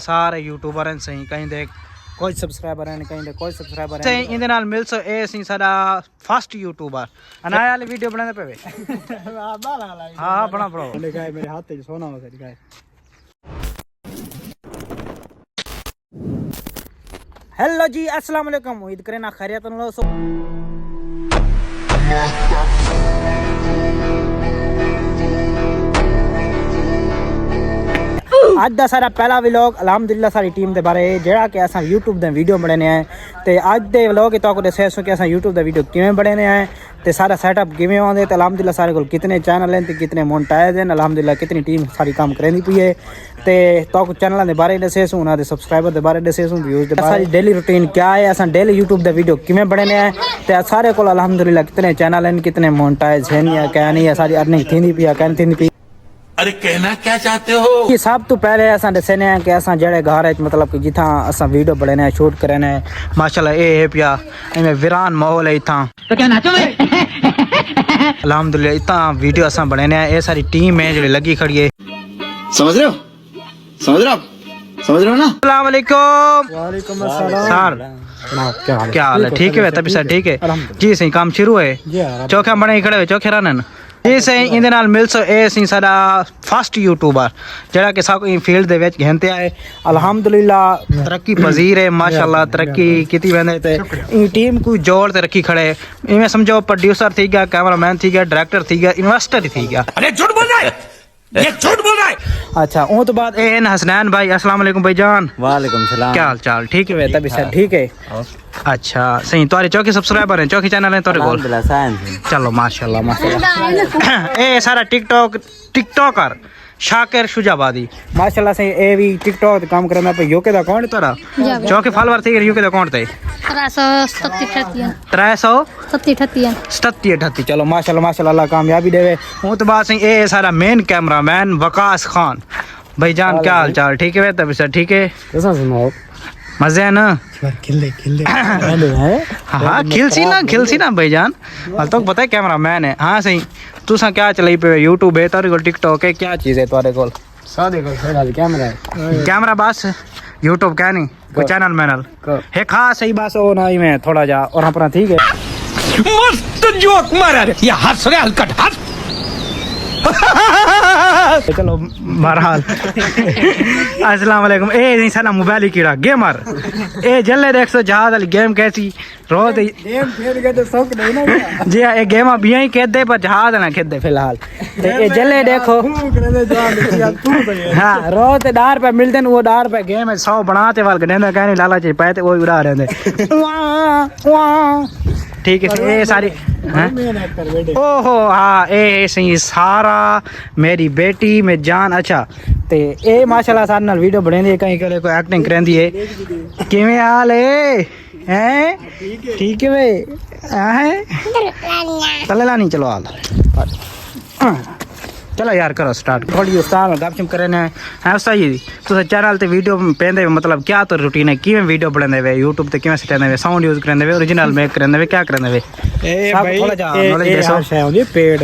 सारे यूट्यूबर हैं सही कहीं दे कोई सब्सक्राइबर है कहीं दे कोई सब्सक्राइबर है इंदे नाल मिल सो ए सी साडा फर्स्ट यूट्यूबर अनाया वाली वीडियो बनाने पे हां बना बड़ो दिखाए मेरे हाथ पे सोना हो दिखाए। हेलो जी अस्सलाम वालेकुम उम्मीद करें ना खैरियत लो सो आज दा सारा पहला व्लॉग अलहमदुलिल्लाह सारी टीम दे बारे जेड़ा कि असां यूट्यूब दे वीडियो बनाने हैं ते आज दे व्लॉग तो को दसेसो कि असां यूट्यूब दे वीडियो किवें बनाने हैं ते सारा सेटअप किवें होंदे ते अलहमदुलिल्लाह सारे कोल कितने चैनल हैं ते कितने मोनेटाइज हैं अलहमदुलिल्लाह कितनी टीम सारी काम करेंदी पई है ते तो को चैनल दे बारे दसेसो उना दे सब्सक्राइबर दे बारे दसेसो व्यूज दे बारे सारी डेली रूटीन क्या है असां डेली यूट्यूब दे वीडियो किवें बनाने हैं ते सारे कोल अलहमदुलिल्लाह कितने चैनल हैं कितने मोनेटाइज हैं या क्या नहीं है सारी अर्निंग थींदी पई है कैन थींदी पई। अरे कहना क्या चाहते हो ये सब तो पहले असां दसने हैं कि असां जड़े घर है मतलब कि जिथा असां वीडियो बनाने हैं शूट करने हैं माशाल्लाह ए पिया इमे वीरान माहौल है इथा तो क्या नाचो मैं अल्हम्दुलिल्लाह इतना वीडियो असां बनाने हैं ए सारी टीम है जो लगी खड़ी है समझ रहे हो ना। अस्सलाम वालेकुम वालेकुम अस्सलाम सर क्या हाल है ठीक है तभी सर ठीक है जी सही काम शुरू है चौखा बने खड़े हो चौखे रहने ये सही इंदे नाल मिल सो ए सी साडा फर्स्ट यूट्यूबर जेड़ा कि साको फील्ड दे विच घंटे आए अल्हम्दुलिल्लाह तरक्की पजीर है माशाल्लाह तरक्की कीती वेंदे ते ई टीम को जोड़ ते रखी खड़े इवें समझो प्रोड्यूसर थी गया कैमरामैन थी गया डायरेक्टर थी गया इन्वेस्टर थी गया। अरे झूठ बोल रहा है ये झूठ बोल रहा है। अच्छा वो तो बाद एन हसनैन भाई अस्सलाम वालेकुम भाईजान। वालेकुम सलाम क्या हाल चाल ठीक है तभी सर ठीक है अच्छा सही तुम्हारे चौकी सब्सक्राइबर हैं चौकी चैनल है तुम्हारे कोल चलो माशाल्लाह माशाल्लाह ए सारा टिकटॉकर शाकिर शुजाबादी माशाल्लाह से ए भी टिकटॉक काम करना पे यूके दा अकाउंट तोरा चौकी फॉलोअर थी यूके दा अकाउंट ते 337 चलो माशाल्लाह माशाल्लाह अल्लाह कामयाबी देवे। वो तो बात सही ए सारा मेन कैमरामैन वकास खान भाईजान क्या हाल चाल ठीक है तभी सर ठीक है कैसा सुनाओ मजे है ना खिले हाँ खिलसी ना भाईजान तो पता है कैमरा मैन है हाँ सही तू सा क्या चलाई पे यूट्यूब है तारे को टिकटॉक है क्या चीज है तुम्हारे को सादे को कैमरा है कैमरा बस यूट्यूब क्या नहीं कोई चैनल मैनल है खास सही बस ओ ना ही मैं थोड़ा जा और अपना ठीक है मस्त जोक मारा रे ये हंस रहे हलकट हंस चलो बहरहाल अस्सलाम वालेकुम ए नहीं साला मोबाइल ही कीड़ा गेमर ए जल्ले देख सो जहाज वाली गेम कैसी रोज गेम खेल के तो शौक नहीं ना जी ये गेम अब यही खेद दे पर जहाज ना खेद दे फिलहाल ये जल्ले देखो हाँ रोज डार पे मिलते हैं वो डार पे गेम है 100 बनाते वाल गने कहने लाला जी पाए थे वो उड़ा रहे थे ठीक है ये सारी ओहो हाँ ए सही सारा मेरी बेटी में जान अच्छा ते ए माशाल्लाह सारे नाल वीडियो बने कहीं करे कोई एक्टिंग करेंदी है किवें हाल है हैं ठीक है वे हैं चले नहीं चलो हाल चलो यार करो स्टार्ट थोड़ी उस्ताद गपशप करने है सही तो चैनल ते वीडियो पेंदे मतलब क्या तो रूटीन है किवें वीडियो बनांदे वे यूट्यूब ते किवें सेट वे साउंड यूज करंदे वे ओरिजिनल मेक करंदे वे क्या करंदे वे ए सब भाई थोड़ा जा नॉलेज देसो है होगी पेड़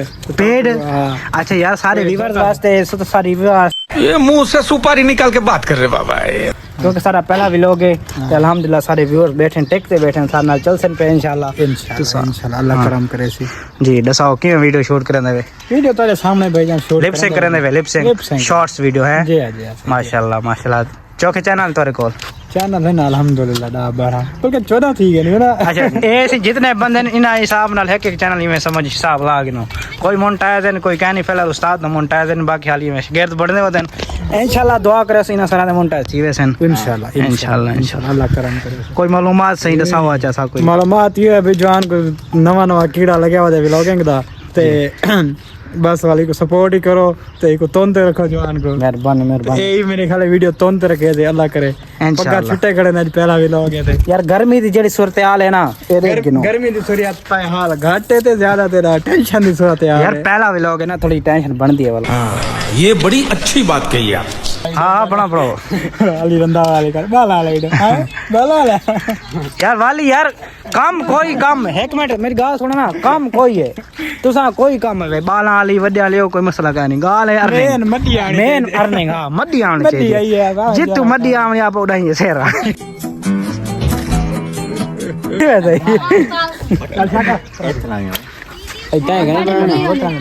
अच्छा यार सारे व्यूअर्स वास्ते तो सारी व्यूअर्स ये मुंह से सुपारी निकाल के बात कर रहे बाबा क्योंकि सारा पहला व्लॉग है तो अल्हम्दुलिल्लाह सारे व्यूअर्स बैठे टेकते बैठे सारे नाल चल सन पे इंशाल्लाह इंशाल्लाह अल्लाह करम करे सी जी दसाओ किवें वीडियो शूट करंदे वे वीडियो तेरे सामने भेजा शूट लिप सिंक करंदे वे लिप सिंक शॉर्ट्स वीडियो है जी जी माशाल्लाह माशाल्लाह चौके चैनल तोरे कोल चैनल है ना अल्हम्दुलिल्लाह दा 12 तो के 14 थी गए ना अच्छा ऐसे जितने बंदे इना हिसाब नाल है एक चैनल में समझ हिसाब ला गिनो कोई मोनेटाइज है कोई कहनी फिलहाल उस्ताद न मोनेटाइज है बाकी हाल में गेर बढ़ने वदन इंशाल्लाह दुआ करे इना सारा मोनेटाइज थी वैसे इंशाल्लाह इंशाल्लाह अल्लाह करम करे कोई मालूमात सही दसाओ अच्छा सा कोई मालूमात ये है भी जवान को नवा कीड़ा लगे हुआ है व्लॉगिंग दा ते बस वाली को सपोर्ट ही करो ते को तोंते रखो जवान को मेहरबानी ए मेरे खाली वीडियो तोंते रखे दे अल्लाह करे पक्का छुट्टे खड़े ना पहला व्लॉग है ते यार गर्मी दी जेडी सूरत हाल है ना ए देख गिनो गर्मी दी सूरत पे हाल घाटे ते ज्यादा तेरा टेंशन दी सूरत हाल यार पहला व्लॉग है ना थोड़ी टेंशन बनदी है वाला ये बड़ी अच्छी बात कही आप हाँ बड़ा ब्रो अली रंदा वाले कर बाला वाले बाला वाला यार वाली यार काम कोई काम एक मिनट मेरी गाल सुनो ना काम कोई है तुसा कोई काम है बाला वाली वड्डे वाली कोई मसला का नहीं गाल है मेन मड्डी आनी मेन अर्निंग हां मड्डी आनी चाहिए जितू मड्डी आनी आप उड़ाइए सेरा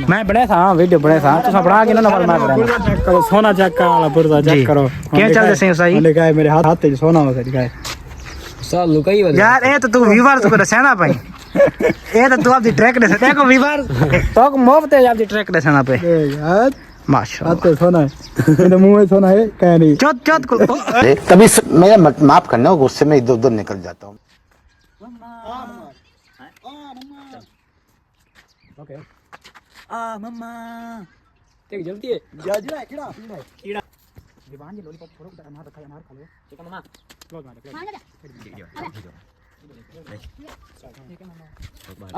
मैं बने था वीडियो बने था तुसा बना के ना मैं बना करो सोना चेक वाला पुरजा चेक करो क्या चल रहे सही लिखा है मेरे हाथ पे सोना हो लिखा है साल लुकाई वाला यार ए तो तू व्यूअर्स को दसना भाई ए तो तू अपनी ट्रैक दे देखो व्यूअर्स तो मुफ्त है अपनी ट्रैक दसना पे यार माशाल्लाह हाथ पे सोना है मेरे मुंह में सोना है कह नहीं चौथ चौथ को तभी मेरा माफ करना गुस्से में इधर उधर निकल जाता हूँ ओके मम्मा ठीक जल्दी है जाजरा कीड़ा कीड़ा दीवान जी लॉलीपॉप छोड़ो मार खा लो ठीक है मम्मा क्लोज मार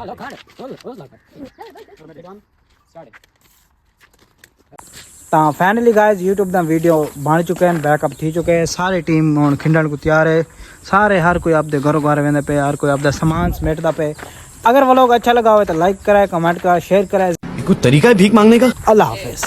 लो खा ले रोज ला ਤਾਂ ਫਾਈਨਲੀ ਗਾਇਜ਼ YouTube ਦਾ ਵੀਡੀਓ ਬਣ ਚੁੱਕੇ ਹਨ ਬੈਕਅਪ ਥੀ ਚੁੱਕੇ ਸਾਰੇ ਟੀਮ ਹੁਣ ਖਿੰਡਣ ਨੂੰ ਤਿਆਰ ਹੈ ਸਾਰੇ हर कोई आपदे घरों घर वेंदे पे हर कोई आपदा सामान समेटदा पे अगर वो लोग अच्छा लगा हो तो लाइक कराए कमेंट कराए शेयर कराए कोई तरीका है भीख मांगने का अल्लाह हाफिज।